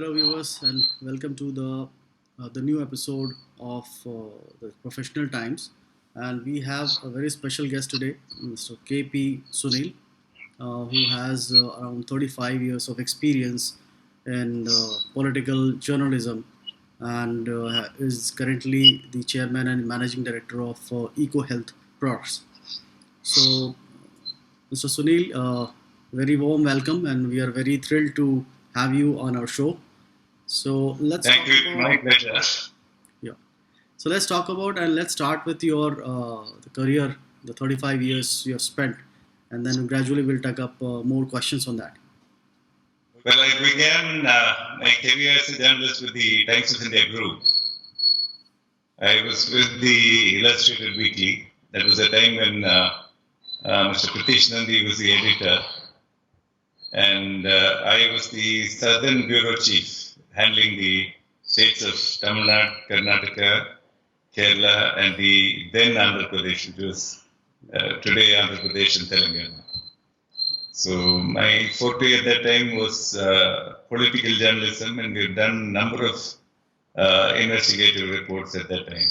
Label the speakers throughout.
Speaker 1: Hello, viewers, and welcome to the new episode of the Professional Times. And we have a very special guest today, Mr. KP Sunil, who has around 35 years of experience in political journalism and is currently the chairman and managing director of Eco Health Products. So, Mr. Sunil, very warm welcome, and we are very thrilled to have you on our show. So let's
Speaker 2: Thank
Speaker 1: talk
Speaker 2: you. It's my
Speaker 1: about
Speaker 2: pleasure.
Speaker 1: yeah. So let's talk about and let's start with your the career, the 35 years you have spent, and then gradually we'll take up more questions on that.
Speaker 2: Well, I began my career as a journalist with the Times of India Group. I was with the Illustrated Weekly. That was a time when Mr. Pritish Nandi was the editor, and I was the Southern Bureau Chief, handling the states of Tamil Nadu, Karnataka, Kerala, and the then Andhra Pradesh, which was today Andhra Pradesh and Telangana. So my forte at that time was political journalism, and we've done a number of investigative reports at that time.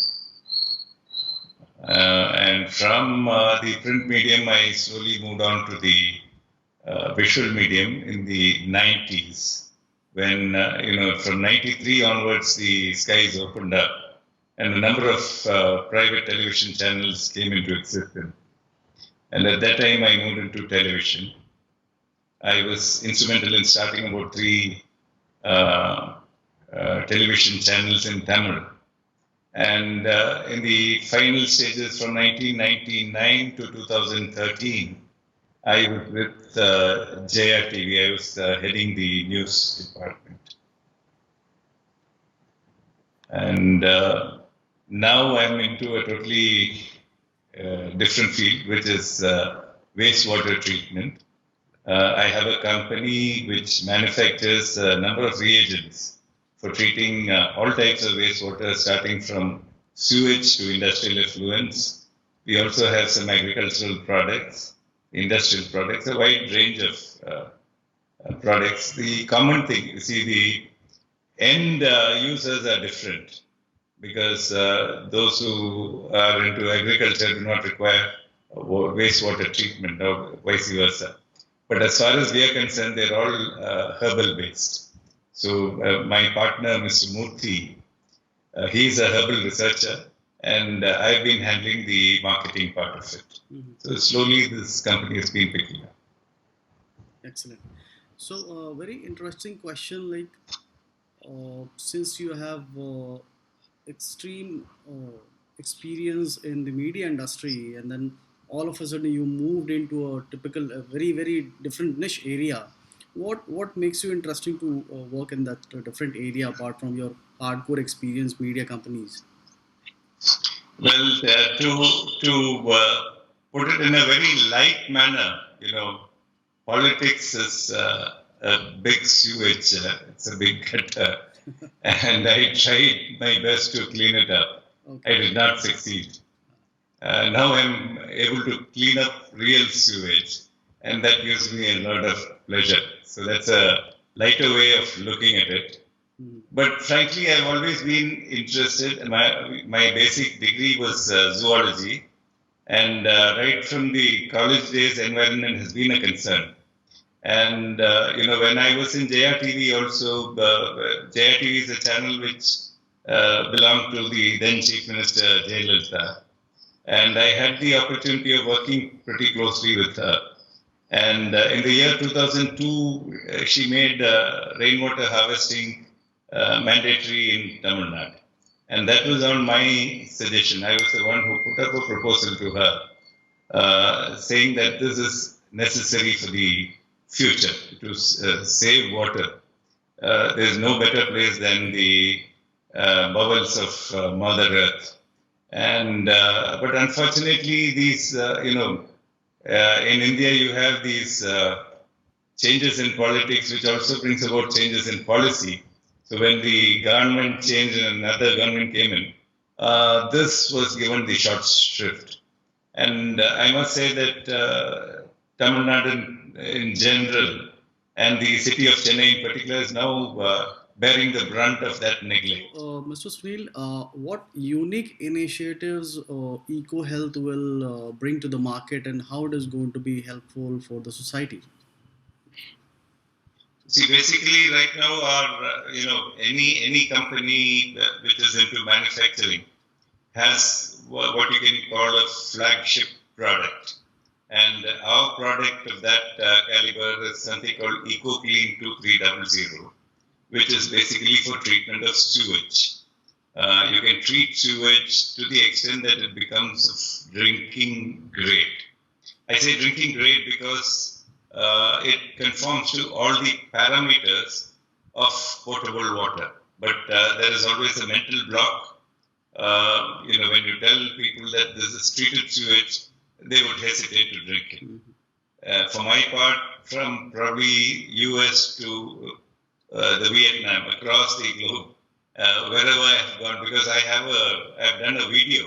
Speaker 2: And from the print medium, I slowly moved on to the visual medium in the 90s, when, from 93 onwards, the skies opened up and a number of private television channels came into existence. And at that time, I moved into television. I was instrumental in starting about three television channels in Tamil. And in the final stages from 1999 to 2013, I was with JRTV. I was heading the news department. And now I'm into a totally different field, which is wastewater treatment. I have a company which manufactures a number of reagents for treating all types of wastewater, starting from sewage to industrial effluents. We also have some agricultural products, industrial products, a wide range of products. The common thing, you see, the end users are different because those who are into agriculture do not require wastewater treatment or vice versa. But as far as we are concerned, they're all herbal based. So my partner, Mr. Murthy, he's a herbal researcher, and I've been handling the marketing part of it.
Speaker 1: Mm-hmm.
Speaker 2: So slowly this company has been picking up.
Speaker 1: Excellent. So very interesting question. Like since you have extreme experience in the media industry, and then all of a sudden you moved into a typical, a very different niche area. What makes you interesting to work in that different area apart from your hardcore experience media companies?
Speaker 2: Well, to put it in a very light manner, politics is a big sewage. It's a big gutter, and I tried my best to clean it up. Okay. I did not succeed. Now I'm able to clean up real sewage, and that gives me a lot of pleasure. So that's a lighter way of looking at it. Mm. But frankly, I've always been interested. My basic degree was zoology, and right from the college days, environment has been a concern. And when I was in JRTV, also JRTV is a channel which belonged to the then Chief Minister Jayalalitha. And I had the opportunity of working pretty closely with her. And in the year 2002, she made rainwater harvesting mandatory in Tamil Nadu. And that was on my suggestion. I was the one who put up a proposal to her, saying that this is necessary for the future to save water. There is no better place than the bowels of Mother Earth. And but unfortunately, these in India you have these changes in politics, which also brings about changes in policy. So when the government changed and another government came in, this was given the short shrift. And I must say that Tamil Nadu in general and the city of Chennai in particular is now bearing the brunt of that neglect.
Speaker 1: Mr. Sunil, what unique initiatives Eco Health will bring to the market, and how it is going to be helpful for the society?
Speaker 2: See, basically, right now, our any company which is into manufacturing has what you can call a flagship product, and our product of that caliber is something called EcoClean 2300, which is basically for treatment of sewage. You can treat sewage to the extent that it becomes drinking grade. I say drinking grade because it conforms to all the parameters of potable water. But there is always a mental block. When you tell people that this is treated sewage, they would hesitate to drink it. For my part, from probably US to the Vietnam, across the globe, wherever I have gone, because I've done a video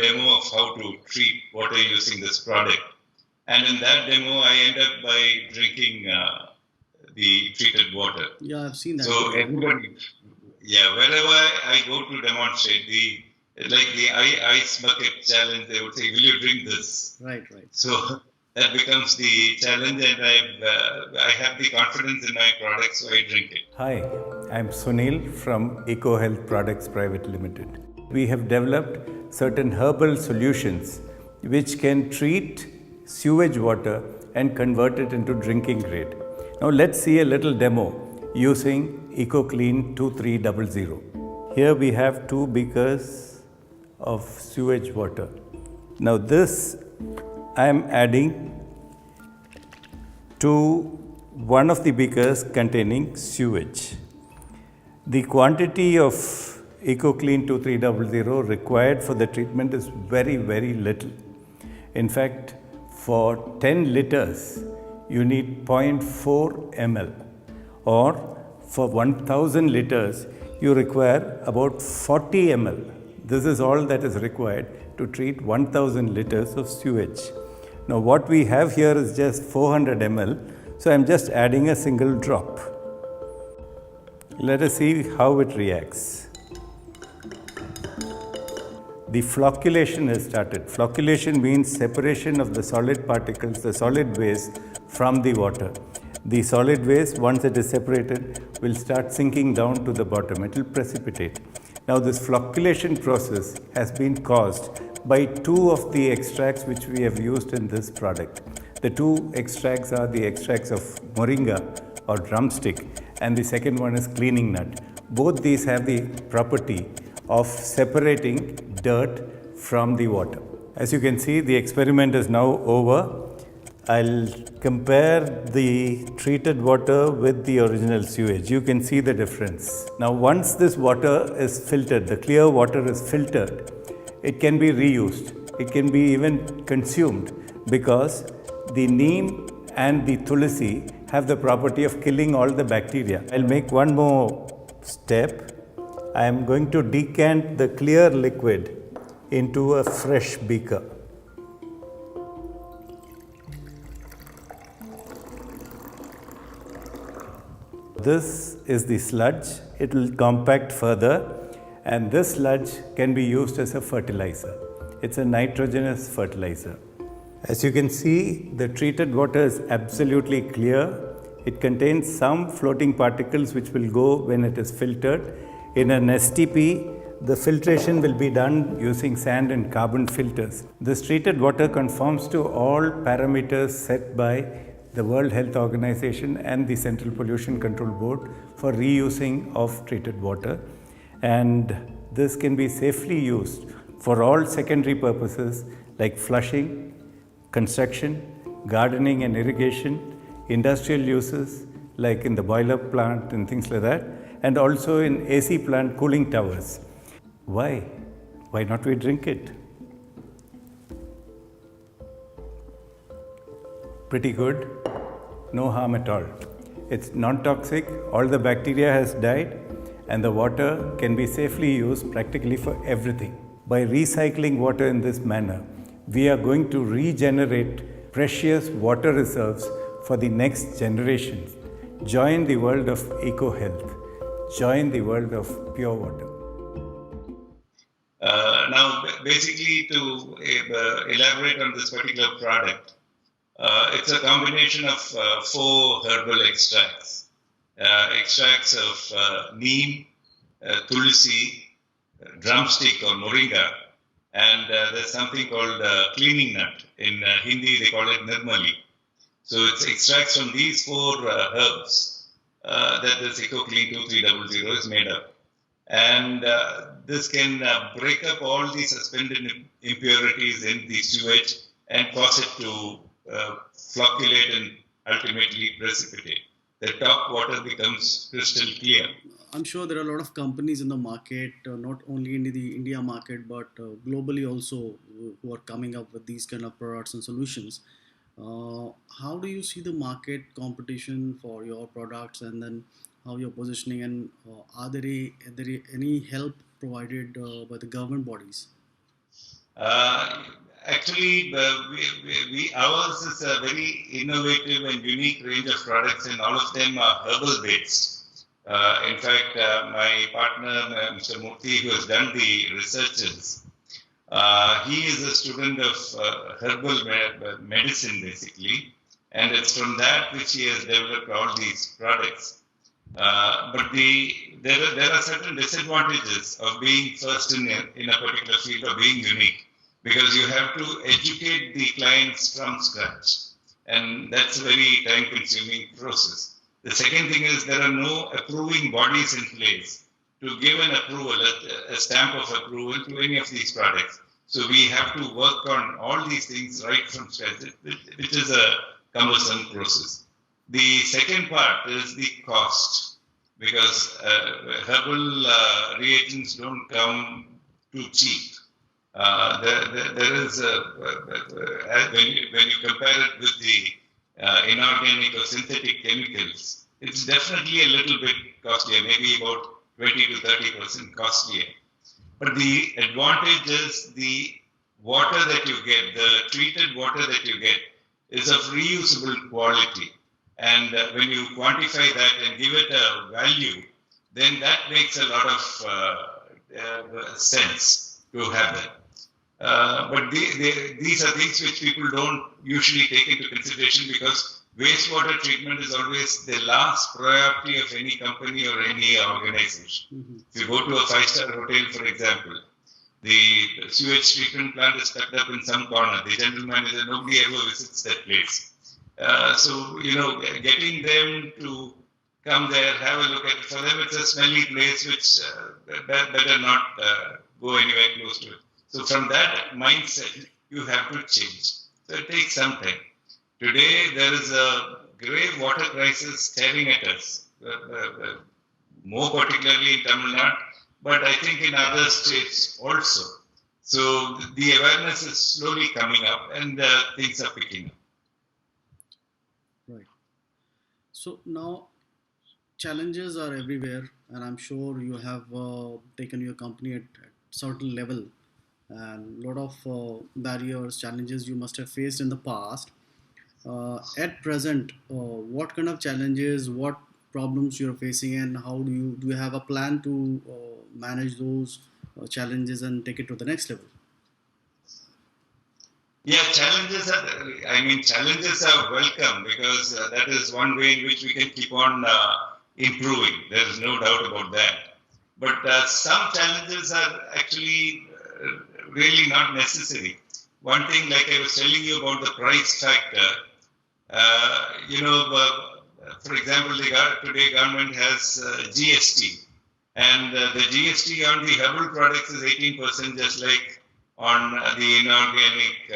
Speaker 2: demo of how to treat water using this product. And in that demo, I end up by drinking the treated water.
Speaker 1: Yeah, I've seen that.
Speaker 2: So everybody, wherever I go to demonstrate, the ice bucket challenge, they would say, "Will you drink this?"
Speaker 1: Right.
Speaker 2: So that becomes the challenge, and I have the confidence in my product, so I drink it.
Speaker 3: Hi, I'm Sunil from Eco Health Products Private Limited. We have developed certain herbal solutions which can treat sewage water and convert it into drinking grade. Now let's see a little demo using EcoClean 2300. Here we have 2 beakers of sewage water. Now this I am adding to one of the beakers containing sewage. The quantity of EcoClean 2300 required for the treatment is very, very little. In fact, for 10 liters, you need 0.4 ml, or for 1000 liters, you require about 40 ml. This is all that is required to treat 1000 liters of sewage. Now, what we have here is just 400 ml, so I am just adding a single drop. Let us see how it reacts. The flocculation has started. Flocculation means separation of the solid particles, the solid waste, from the water. The solid waste, once it is separated, will start sinking down to the bottom. It will precipitate. Now, this flocculation process has been caused by 2 of the extracts which we have used in this product. The 2 extracts are the extracts of moringa or drumstick, and the second one is cleaning nut. Both these have the property of separating dirt from the water. As you can see, the experiment is now over. I'll compare the treated water with the original sewage. You can see the difference. Now, once this water is filtered, the clear water is filtered, it can be reused. It can be even consumed because the neem and the tulsi have the property of killing all the bacteria. I'll make one more step. I am going to decant the clear liquid into a fresh beaker. This is the sludge. It will compact further, and this sludge can be used as a fertilizer. It's a nitrogenous fertilizer. As you can see, the treated water is absolutely clear. It contains some floating particles which will go when it is filtered. In an STP, the filtration will be done using sand and carbon filters. This treated water conforms to all parameters set by the World Health Organization and the Central Pollution Control Board for reusing of treated water. And this can be safely used for all secondary purposes like flushing, construction, gardening and irrigation, industrial uses like in the boiler plant and things like that, and also in AC plant cooling towers. Why? Why not we drink it? Pretty good, no harm at all. It's non-toxic, all the bacteria has died, and the water can be safely used practically for everything. By recycling water in this manner, we are going to regenerate precious water reserves for the next generations. Join the world of eco health. Join the world of pure water.
Speaker 2: Now, basically, to elaborate on this particular product, it's a combination of four herbal extracts. Extracts of neem, tulsi, drumstick or moringa, and there's something called cleaning nut. In Hindi, they call it nirmali. So it's extracts from these four herbs that the EcoClean 2300 is made up. And this can break up all the suspended impurities in the sewage and cause it to flocculate and ultimately precipitate. The top water becomes crystal clear.
Speaker 1: I'm sure there are a lot of companies in the market, not only in the India market, but globally also, who are coming up with these kind of products and solutions. How do you see the market competition for your products, and then how you're positioning, and are there any help provided by the government bodies?
Speaker 2: Actually, ours is a very innovative and unique range of products, and all of them are herbal based. In fact, my partner, Mr. Murthy, who has done the researches, he is a student of herbal medicine, basically, and it's from that which he has developed all these products. But there are certain disadvantages of being first in a particular field or being unique, because you have to educate the clients from scratch, and that's a very time-consuming process. The second thing is there are no approving bodies in place to give an approval, a stamp of approval to any of these products. So we have to work on all these things right from scratch, which is a cumbersome process. The second part is the cost, because herbal reagents don't come too cheap. There is when you compare it with the inorganic or synthetic chemicals, it's definitely a little bit costlier, maybe about 20 to 30% costlier. But the advantage is the water that you get, the treated water that you get, is of reusable quality. And when you quantify that and give it a value, then that makes a lot of sense to have that. But these are things which people don't usually take into consideration, because wastewater treatment is always the last priority of any company or any organization. Mm-hmm. If you go to a five-star hotel, for example, the sewage treatment plant is tucked up in some corner. The general manager, nobody ever visits that place. So, getting them to come there, have a look at it, for them it's a smelly place which better not go anywhere close to it. So from that mindset, you have to change. So it takes some time. Today, there is a grave water crisis staring at us, more particularly in Tamil Nadu, but I think in other states also. So the awareness is slowly coming up, and things are picking up.
Speaker 1: Right. So now, challenges are everywhere, and I'm sure you have taken your company at certain level, and a lot of barriers, challenges you must have faced in the past. At present, what kind of challenges, what problems you're facing, and how do you have a plan to manage those challenges and take it to the next level?
Speaker 2: Yeah, challenges are welcome, because that is one way in which we can keep on improving. There is no doubt about that. But some challenges are actually really not necessary. One thing, like I was telling you about the price factor, for example, today government has GST, and the GST on the herbal products is 18%, just like on the inorganic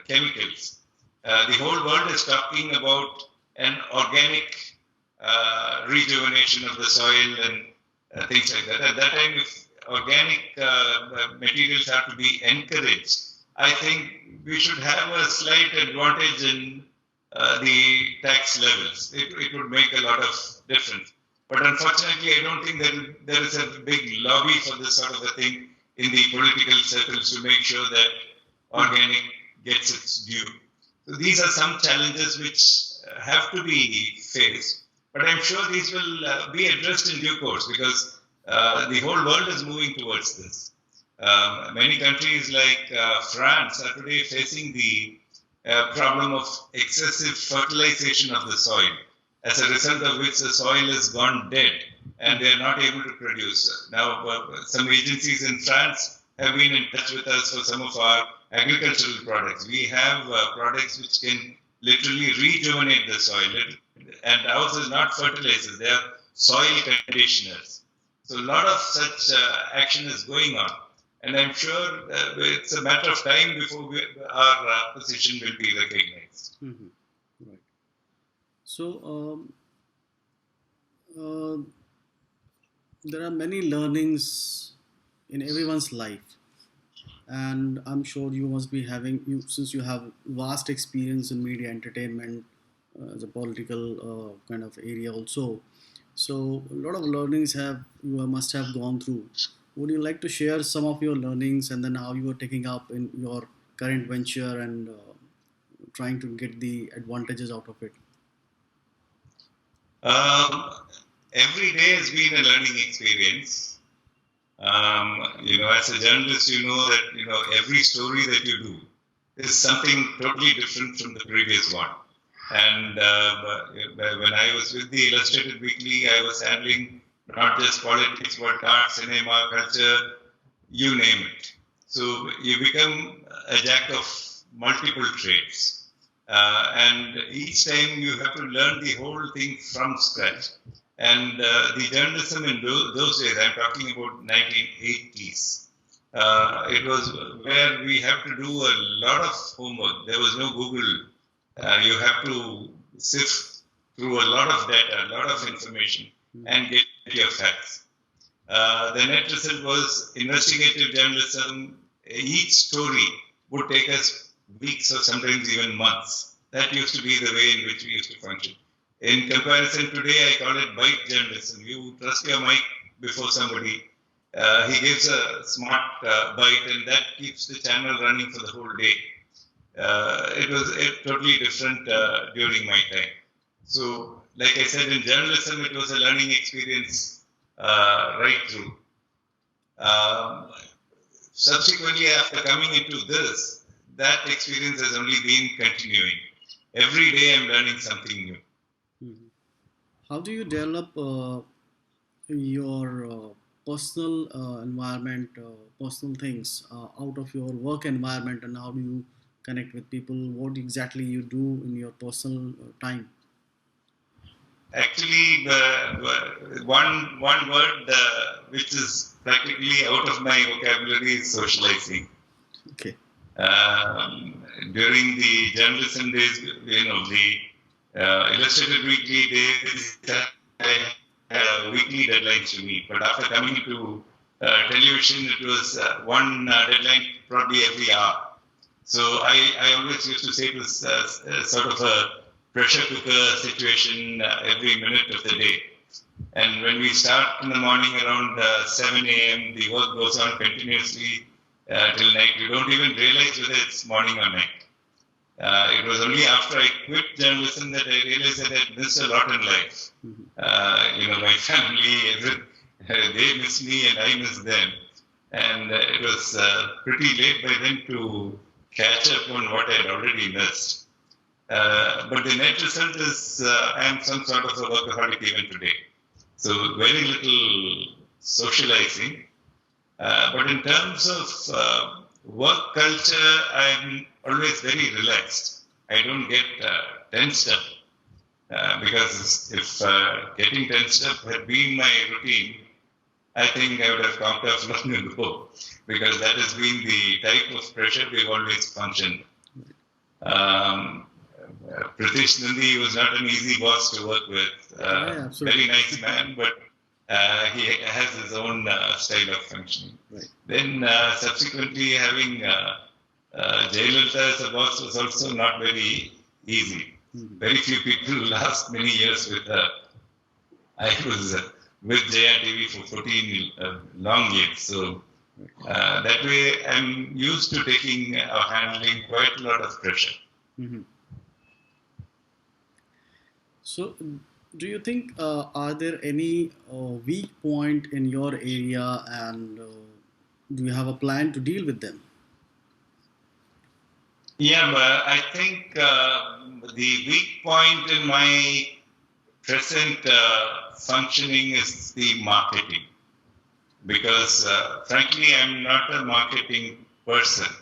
Speaker 2: chemicals. The whole world is talking about an organic rejuvenation of the soil and things like that. At that time, if organic materials have to be encouraged, I think we should have a slight advantage in the tax levels. It would make a lot of difference. But unfortunately, I don't think that there is a big lobby for this sort of a thing in the political circles to make sure that organic gets its due. So these are some challenges which have to be faced. But I'm sure these will be addressed in due course because the whole world is moving towards this. Many countries like France are today facing the problem of excessive fertilization of the soil, as a result of which the soil has gone dead and they are not able to produce. Now, some agencies in France have been in touch with us for some of our agricultural products. We have products which can literally rejuvenate the soil, and ours is not fertilizers, they are soil conditioners. So a lot of such action is going on. And I'm sure it's a matter of time before our position will be recognized.
Speaker 1: Mm-hmm. Right. So there are many learnings in everyone's life, and I'm sure you must be having you since you have vast experience in media entertainment, the political kind of area also. So a lot of learnings have you must have gone through. Would you like to share some of your learnings and then how you are taking up in your current venture and trying to get the advantages out of it?
Speaker 2: Every day has been a learning experience. As a journalist, you know that every story that you do is something totally different from the previous one. And when I was with the Illustrated Weekly, I was handling not just politics, but art, cinema, culture, you name it. So you become a jack of multiple trades. And each time you have to learn the whole thing from scratch. And the journalism in those days, I'm talking about 1980s, it was where we have to do a lot of homework. There was no Google. You have to sift through a lot of data, a lot of information, and get your facts. The net result was investigative journalism. Each story would take us weeks or sometimes even months. That used to be the way in which we used to function. In comparison, today I call it bite journalism. You trust your mic before somebody. He gives a smart bite, and that keeps the channel running for the whole day. It was totally different during my time. So, like I said, in journalism, it was a learning experience right through. Subsequently, after coming into this, that experience has only been continuing. Every day I'm learning something new.
Speaker 1: Mm-hmm. How do you develop your personal environment, personal things out of your work environment, and how do you connect with people? What exactly you do in your personal time?
Speaker 2: Actually, one word which is practically out of my vocabulary is socializing.
Speaker 1: Okay.
Speaker 2: During the journalism days, the Illustrated Weekly days, I had weekly deadlines to meet. But after coming to television, it was one deadline probably every hour. So I always used to say it was sort of a pressure cooker situation every minute of the day. And when we start in the morning around 7 a.m., the work goes on continuously till night. You don't even realize whether it's morning or night. It was only after I quit journalism that I realized that I missed a lot in life. Mm-hmm. My family, they miss me and I miss them. And it was pretty late by then to catch up on what I'd already missed. But the net result is I am some sort of a workaholic even today. So very little socializing. But in terms of work culture, I'm always very relaxed. I don't get tensed up because if getting tensed up had been my routine, I think I would have conked off long ago because that has been the type of pressure we've always functioned. Pratish Nandi was not an easy boss to work with. Very nice man, but he has his own style of functioning. Right. Then subsequently having Jayalalitha as a boss was also not very easy. Mm-hmm. Very few people last many years with her. I was with Jaya TV for 14 long years. So that way I'm used to taking or handling quite a lot of pressure.
Speaker 1: Mm-hmm. So Do you think are there any weak point in your area, and do you have a plan to deal with them?
Speaker 2: Yeah, but I think the weak point in my present functioning is the marketing, because frankly, I'm not a marketing person.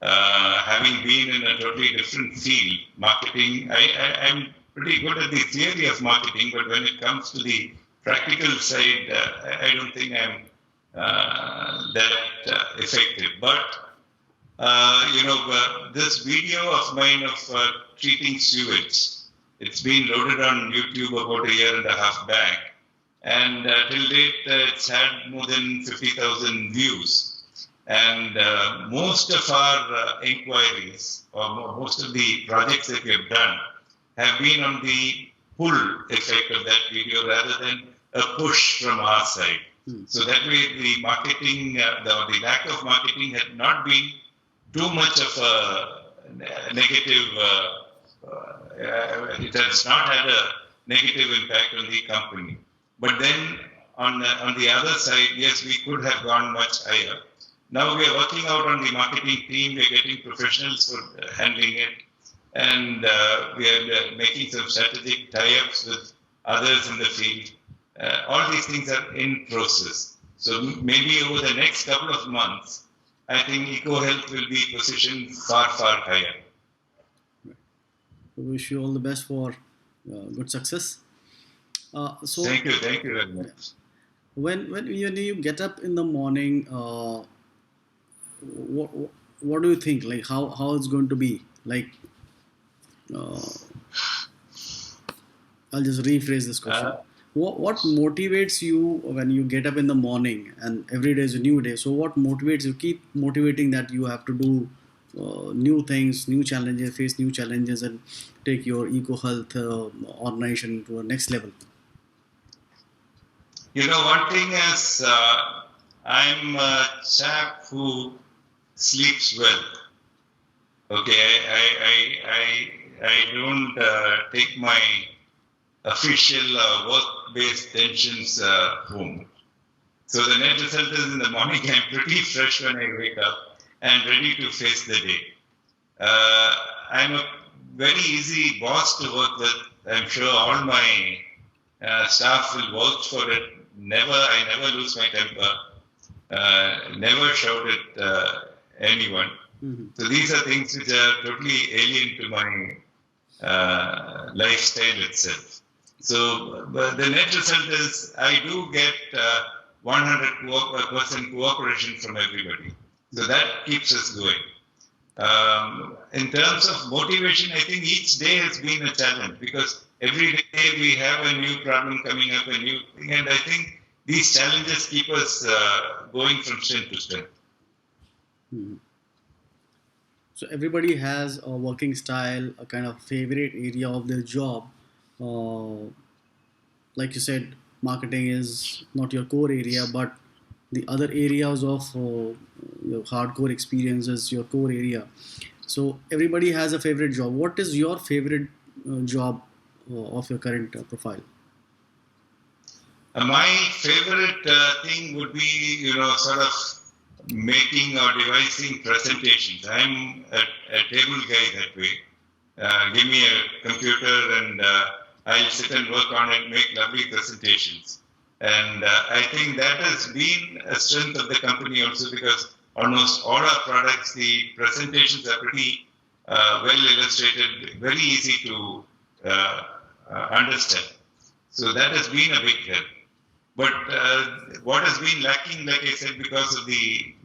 Speaker 2: Having been in a totally different field, marketing, I'm pretty good at the theory of marketing, but when it comes to the practical side, I don't think I'm that effective. But this video of mine of treating sewage, it's been loaded on YouTube about a year and a half back, and till date it's had more than 50,000 views. And most of our inquiries, or most of the projects that we have done, have been on the pull effect of that video rather than a push from our side. So that way, the marketing, the lack of marketing had not been too much of a negative. It has not had a negative impact on the company. But then on the other side, yes, we could have gone much higher. Now we are working out on the marketing team. We are getting professionals for handling it, and we are making some strategic tie-ups with others in the field. All these things are in process. So maybe over the next couple of months, I think EcoHealth will be positioned far, far higher.
Speaker 1: I wish you all the best for good success. So
Speaker 2: Thank you very much.
Speaker 1: when you get up in the morning, what do you think? Like how it's going to be? Like uh, I'll just rephrase this question. What motivates you when you get up in the morning, and every day is a new day? So what motivates you? Keep motivating that you have to do new things, new challenges, face new challenges, and take your eco health organization to a next level.
Speaker 2: You know, one thing is, I'm a chap who sleeps well. Okay, I don't take my official work-based tensions home. So the net result is in the morning I'm pretty fresh when I wake up and ready to face the day. I'm a very easy boss to work with. I'm sure all my staff will vouch for it. I never lose my temper. Never shout at anyone.
Speaker 1: Mm-hmm.
Speaker 2: So these are things which are totally alien to my lifestyle itself. So the net result is I do get 100% cooperation from everybody. So that keeps us going. In terms of motivation, I think each day has been a challenge because every day we have a new problem coming up, a new thing, and I think these challenges keep us going from strength to strength.
Speaker 1: Mm-hmm. So everybody has a working style, a kind of favorite area of their job. Like you said, marketing is not your core area, but the other areas of your hardcore experience is your core area. So everybody has a favorite job. What is your favorite job of your current profile?
Speaker 2: My favorite thing would be, sort of making or devising presentations. I'm a table guy that way. Give me a computer and I'll sit and work on it, make lovely presentations. And I think that has been a strength of the company also because almost all our products, the presentations are pretty well illustrated, very easy to understand. So that has been a big help. But what has been lacking, like I said, because of the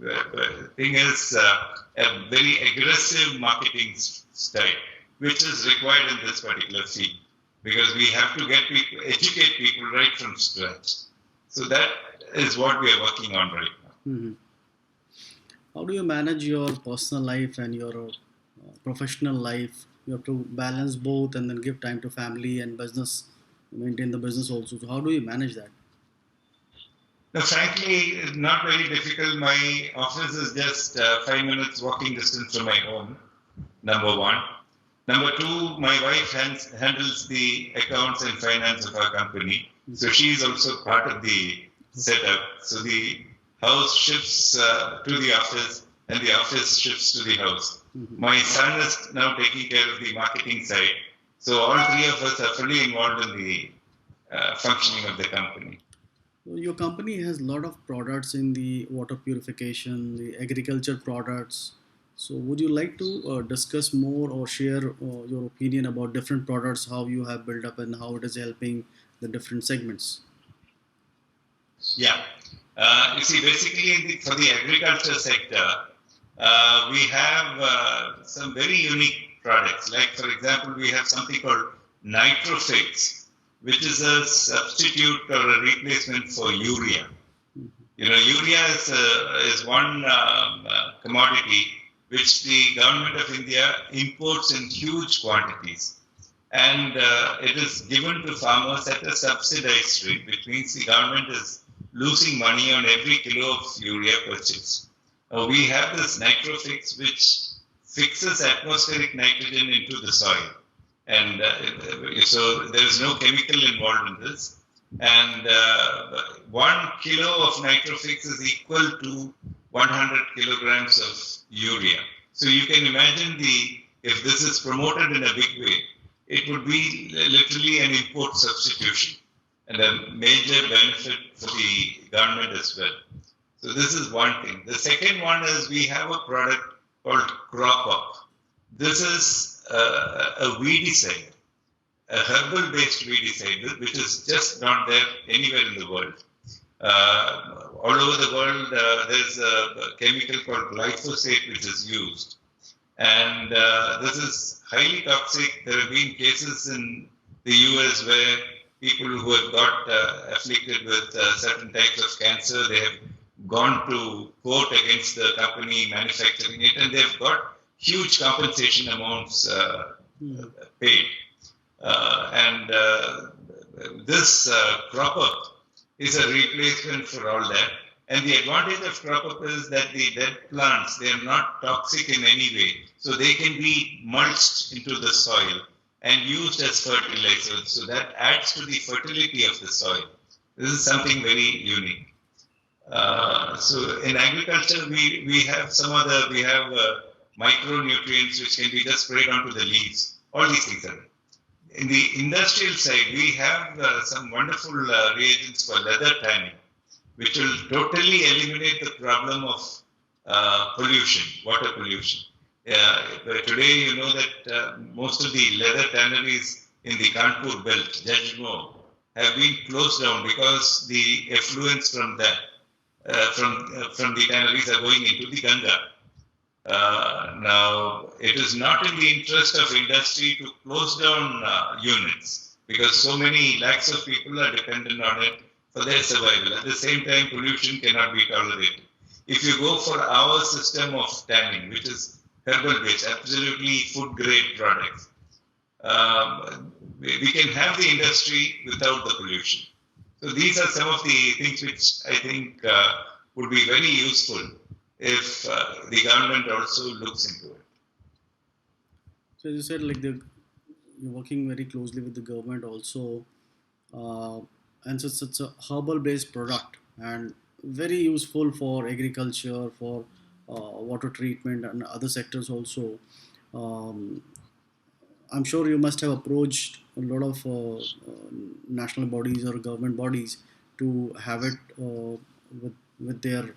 Speaker 2: thing is a very aggressive marketing style, which is required in this particular field, because we have to get people, educate people right from scratch. So that is what we are working on right now.
Speaker 1: Mm-hmm. How do you manage your personal life and your professional life? You have to balance both and then give time to family and business, maintain the business also. So how do you manage that?
Speaker 2: No, frankly, it's not very difficult. My office is just 5 minutes walking distance from my home, number one. Number two, my wife handles the accounts and finance of our company. So she is also part of the setup. So the house shifts to the office and the office shifts to the house. My son is now taking care of the marketing side. So all three of us are fully involved in the functioning of the company.
Speaker 1: Your company has a lot of products in the water purification, the agriculture products. So, would you like to discuss more or share your opinion about different products, how you have built up, and how it is helping the different segments?
Speaker 2: Yeah. You see, basically for the agriculture sector, we have some very unique products. Like, for example, we have something called Nitrofix, which is a substitute or a replacement for urea. You know, urea is one commodity which the government of India imports in huge quantities. And it is given to farmers at a subsidized rate, which means the government is losing money on every kilo of urea purchased. We have this Nitrofix, which fixes atmospheric nitrogen into the soil. And so there is no chemical involved in this. And 1 kilo of Nitrofix is equal to 100 kilograms of urea. So you can imagine if this is promoted in a big way, it would be literally an import substitution and a major benefit for the government as well. So this is one thing. The second one is we have a product called Crop Up. This is a weedicide, a herbal-based weedicide, which is just not there anywhere in the world. All over the world, there's a chemical called glyphosate which is used. And this is highly toxic. There have been cases in the US where people who have got afflicted with certain types of cancer, they have gone to court against the company manufacturing it, and they've got huge compensation amounts paid. This Crop Up is a replacement for all that. And the advantage of Crop Up is that the dead plants, they are not toxic in any way. So they can be mulched into the soil and used as fertilizer. So that adds to the fertility of the soil. This is something very unique. So in agriculture, we have micronutrients which can be just sprayed onto the leaves. All these things are. In the industrial side, we have some wonderful reagents for leather tanning, which will totally eliminate the problem of pollution, water pollution. But today, you know that most of the leather tanneries in the Kanpur belt, Jajmo, have been closed down because the effluents from that, from the tanneries are going into the Ganga. Now, it is not in the interest of industry to close down units because so many lakhs of people are dependent on it for their survival. At the same time, pollution cannot be tolerated. If you go for our system of tanning, which is herbal-based, absolutely food-grade products, we can have the industry without the pollution. So these are some of the things which I think would be very useful if the government also looks into it.
Speaker 1: So as you said, like you're working very closely with the government also, and so it's a herbal-based product and very useful for agriculture, for water treatment, and other sectors also. Um, I'm sure you must have approached a lot of national bodies or government bodies to have it with their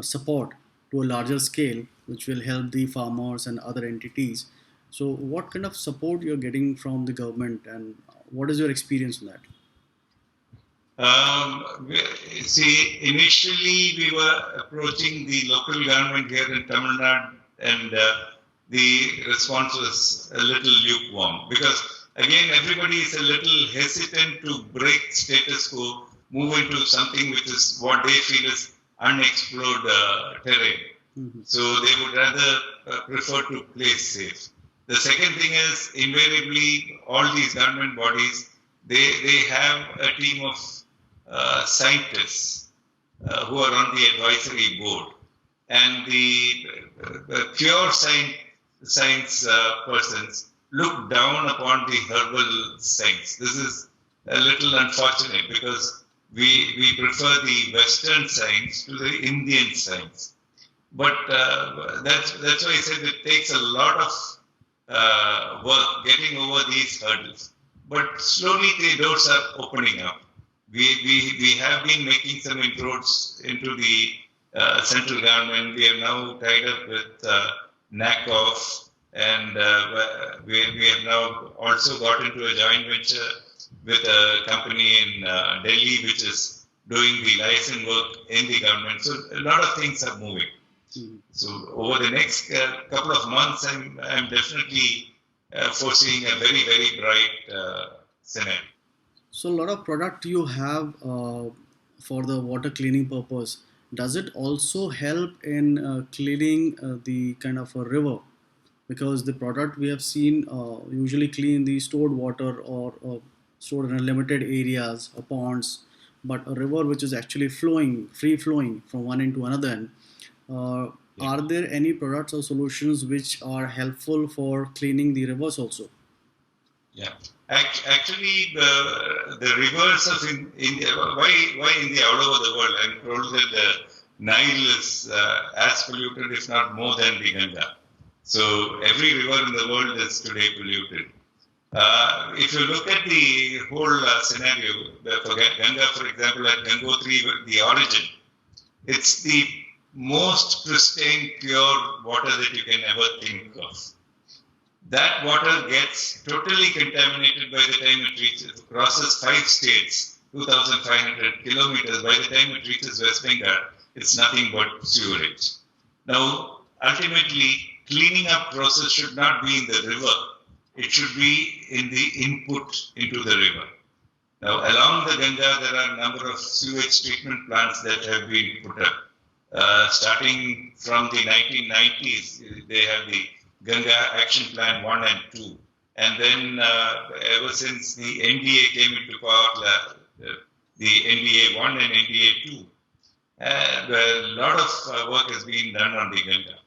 Speaker 1: support to a larger scale, which will help the farmers and other entities. So, what kind of support you're getting from the government, and what is your experience on that?
Speaker 2: See, initially we were approaching the local government here in Tamil Nadu, and the response was a little lukewarm because, again, everybody is a little hesitant to break status quo, move into something which is what they feel is unexplored terrain. Mm-hmm. So they would rather prefer to play safe. The second thing is, invariably, all these government bodies, they have a team of scientists who are on the advisory board. And the pure science persons look down upon the herbal science. This is a little unfortunate because we prefer the Western science to the Indian science. But that's why I said it takes a lot of work getting over these hurdles. But slowly the doors are opening up. We have been making some inroads into the central government. We have now tied up with NACOF, and we have now also got into a joint venture with a company in Delhi which is doing the license work in the government. So a lot of things are moving. So over the next couple of months, I'm definitely foreseeing a very, very bright scenario.
Speaker 1: So a lot of product you have for the water cleaning purpose. Does it also help in cleaning the kind of a river? Because the product we have seen usually clean the stored water or stored in limited areas or ponds, but a river which is actually flowing, free flowing from one end to another end. Uh,
Speaker 2: Yeah.
Speaker 1: are there any products or solutions which are helpful for cleaning the rivers also?
Speaker 2: Yeah. Actually, the rivers of India, why India all over the world? I'm told that the Nile is as polluted, if not more than the Ganga. So every river in the world is today polluted. If you look at the whole scenario, for Ganga, for example, at Gangotri, the origin, it's the most pristine, pure water that you can ever think of. That water gets totally contaminated by the time it reaches, crosses 5 states, 2,500 kilometers. By the time it reaches West Bengal, it's nothing but sewerage. Now, ultimately, cleaning up process should not be in the river. It should be in the input into the river. Now, along the Ganga, there are a number of sewage treatment plants that have been put up. Starting from the 1990s, they have the Ganga Action Plan 1 and 2. And then ever since the NDA came into power, the NDA 1 and NDA 2, a lot of work has been done on the Ganga.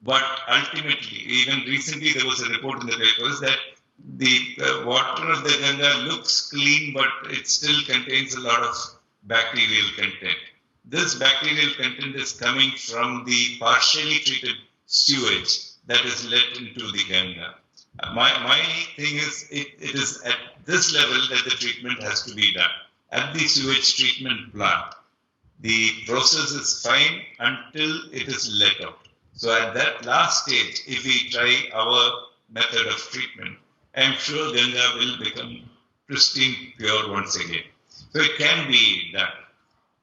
Speaker 2: But ultimately, even recently there was a report in the papers that the water of the Ganga looks clean, but it still contains a lot of bacterial content. This bacterial content is coming from the partially treated sewage that is let into the Ganga. My thing is, it is at this level that the treatment has to be done. At the sewage treatment plant, the process is fine until it is let out. So at that last stage, if we try our method of treatment, I'm sure Ganga will become pristine, pure once again. So it can be done.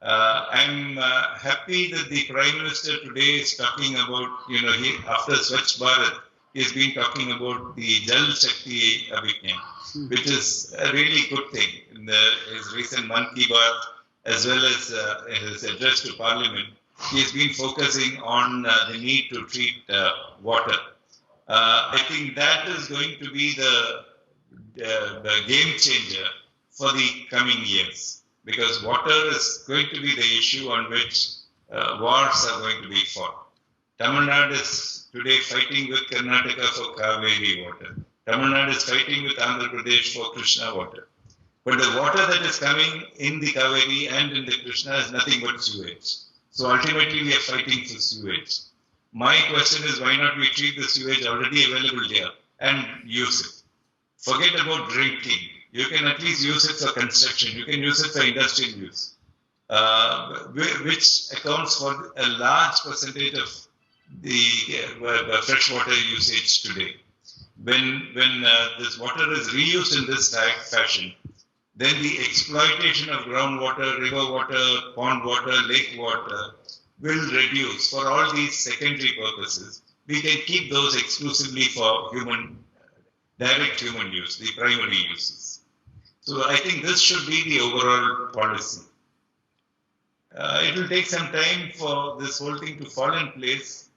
Speaker 2: I'm happy that the Prime Minister today is talking about, after Swachh Bharat, he's been talking about the Jal Shakti Abhiyan, which is a really good thing. In his recent Man Ki Baat, as well as his address to Parliament, he has been focusing on the need to treat water. I think that is going to be the game changer for the coming years, because water is going to be the issue on which wars are going to be fought. Tamil Nadu is today fighting with Karnataka for Kaveri water. Tamil Nadu is fighting with Andhra Pradesh for Krishna water. But the water that is coming in the Kaveri and in the Krishna is nothing but sewage. So ultimately we are fighting for sewage. My question is, why not we treat the sewage already available here and use it? Forget about drinking. You can at least use it for construction. You can use it for industrial use, which accounts for a large percentage of the freshwater usage today. When this water is reused in this fashion, then the exploitation of groundwater, river water, pond water, lake water will reduce for all these secondary purposes. We can keep those exclusively for direct human use, the primary uses. So I think this should be the overall policy. It will take some time for this whole thing to fall in place.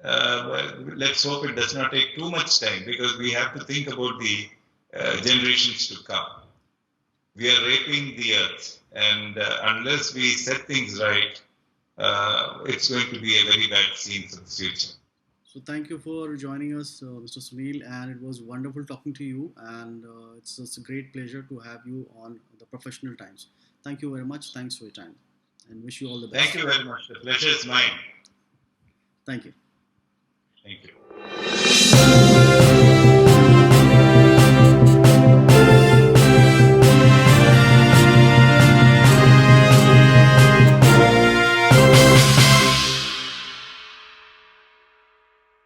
Speaker 2: Let's hope it does not take too much time, because we have to think about the generations to come. We are raping the earth, and unless we set things right, it's going to be a very bad scene for the future.
Speaker 1: So thank you for joining us, Mr. Sunil, and it was wonderful talking to you. And it's a great pleasure to have you on the Professional Times. Thank you very much. Thanks for your time, and wish you all the
Speaker 2: Thank
Speaker 1: best.
Speaker 2: you very much. The pleasure is mine.
Speaker 1: Thank you.
Speaker 2: Thank you.